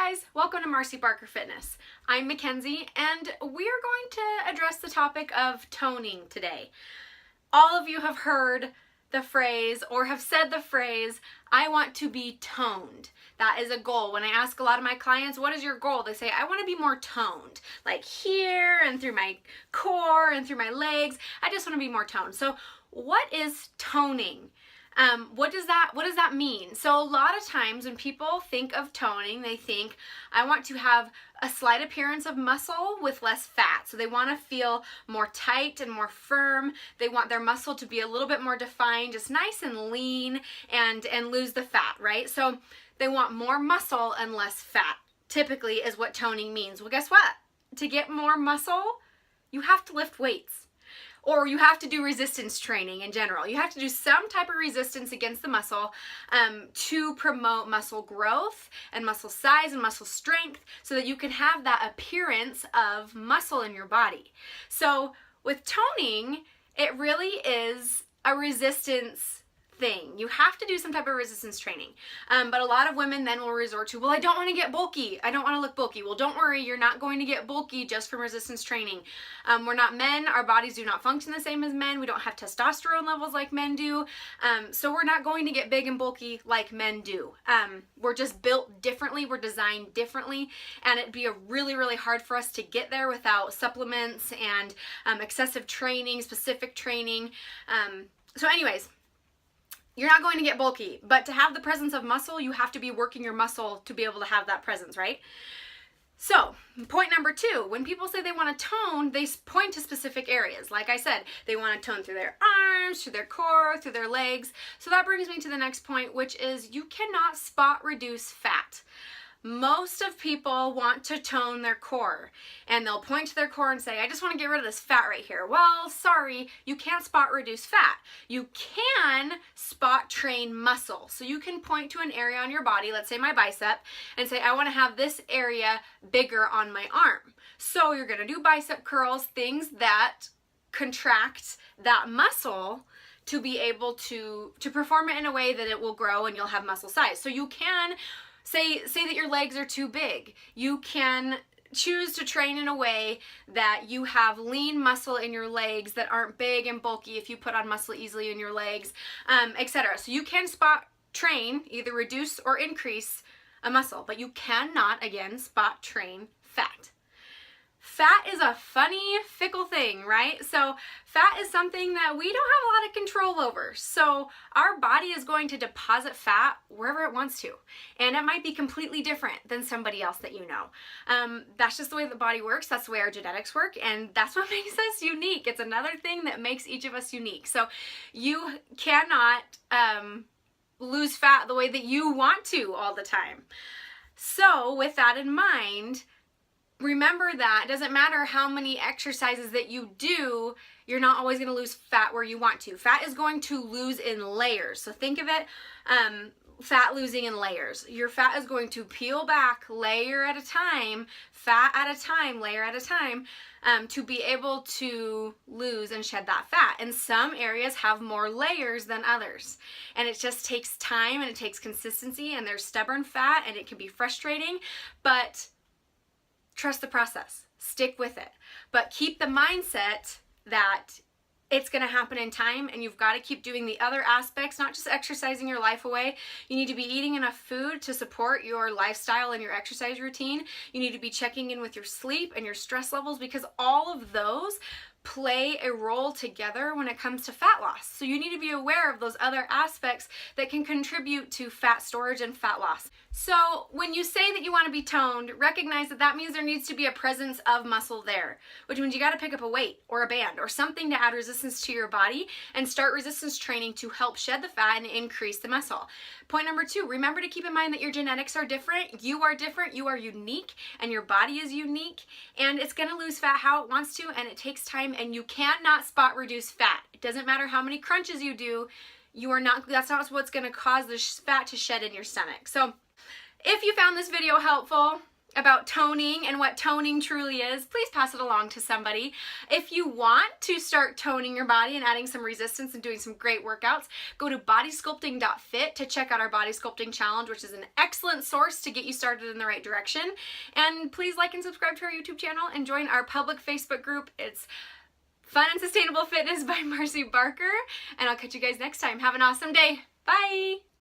guys, welcome to Marcy Barker Fitness. I'm Mackenzie and we are going to address the topic of toning today. All of you have heard the phrase or have said the phrase, I want to be toned. That is a goal. When I ask a lot of my clients, what is your goal? They say, I want to be more toned, like here and through my core and through my legs. I just want to be more toned. So what is toning? What does that mean? So a lot of times when people think of toning, they think, I want to have a slight appearance of muscle with less fat. So they want to feel more tight and more firm. They want their muscle to be a little bit more defined, just nice and lean and lose the fat, right? So they want more muscle and less fat, typically is what toning means. Well, guess what? To get more muscle, you have to lift weights. Or you have to do resistance training in general. You have to do some type of resistance against the muscle to promote muscle growth and muscle size and muscle strength so that you can have that appearance of muscle in your body. So with toning, it really is a resistance thing. You have to do some type of resistance training. But a lot of women then will resort to, well, I don't want to get bulky. I don't want to look bulky. Well, don't worry. You're not going to get bulky just from resistance training. We're not men. Our bodies do not function the same as men. We don't have testosterone levels like men do. So we're not going to get big and bulky like men do. We're just built differently. We're designed differently. And it'd be really, really hard for us to get there without supplements and excessive training, specific training. So anyways, you're not going to get bulky, but to have the presence of muscle, you have to be working your muscle to be able to have that presence, right? So, point number 2, when people say they want to tone, they point to specific areas. Like I said, they want to tone through their arms, through their core, through their legs. So that brings me to the next point, which is you cannot spot reduce fat. Most of people want to tone their core and they'll point to their core and say, I just want to get rid of this fat right here. Well, sorry, you can't spot reduce fat. You can spot train muscle. So you can point to an area on your body, let's say my bicep, and say, I want to have this area bigger on my arm. So you're going to do bicep curls, things that contract that muscle to be able to perform it in a way that it will grow and you'll have muscle size. So you can say that your legs are too big. You can choose to train in a way that you have lean muscle in your legs that aren't big and bulky if you put on muscle easily in your legs, etc. So you can spot train, either reduce or increase a muscle, but you cannot, again, spot train fat. Fat is a funny, fickle thing, right? So fat is something that we don't have a lot of control over. So our body is going to deposit fat wherever it wants to. And it might be completely different than somebody else that you know. That's just the way the body works. That's the way our genetics work. And that's what makes us unique. It's another thing that makes each of us unique. So you cannot lose fat the way that you want to all the time. So with that in mind, remember that it doesn't matter how many exercises that you do, you're not always going to lose fat where you want to. Fat is going to lose in layers. So think of it, fat losing in layers. Your fat is going to peel back layer at a time, fat at a time, layer at a time, to be able to lose and shed that fat. And some areas have more layers than others. And it just takes time and it takes consistency, and there's stubborn fat and it can be frustrating, but trust the process, stick with it, but keep the mindset that it's going to happen in time, and you've got to keep doing the other aspects, not just exercising your life away. You need to be eating enough food to support your lifestyle and your exercise routine. You need to be checking in with your sleep and your stress levels, because all of those play a role together when it comes to fat loss. So you need to be aware of those other aspects that can contribute to fat storage and fat loss. So when you say that you want to be toned, recognize that that means there needs to be a presence of muscle there, which means you got to pick up a weight or a band or something to add resistance to your body and start resistance training to help shed the fat and increase the muscle. Point number 2, remember to keep in mind that your genetics are different, you are unique, and your body is unique, and it's going to lose fat how it wants to, and it takes time, and you cannot spot reduce fat. It doesn't matter how many crunches you do, that's not what's going to cause the fat to shed in your stomach. So if you found this video helpful, about toning and what toning truly is, please pass it along to somebody. If you want to start toning your body and adding some resistance and doing some great workouts, go to bodysculpting.fit to check out our body sculpting challenge, which is an excellent source to get you started in the right direction. And please like and subscribe to our YouTube channel and join our public Facebook group. It's Fun and Sustainable Fitness by Marcy Barker. And I'll catch you guys next time. Have an awesome day. Bye!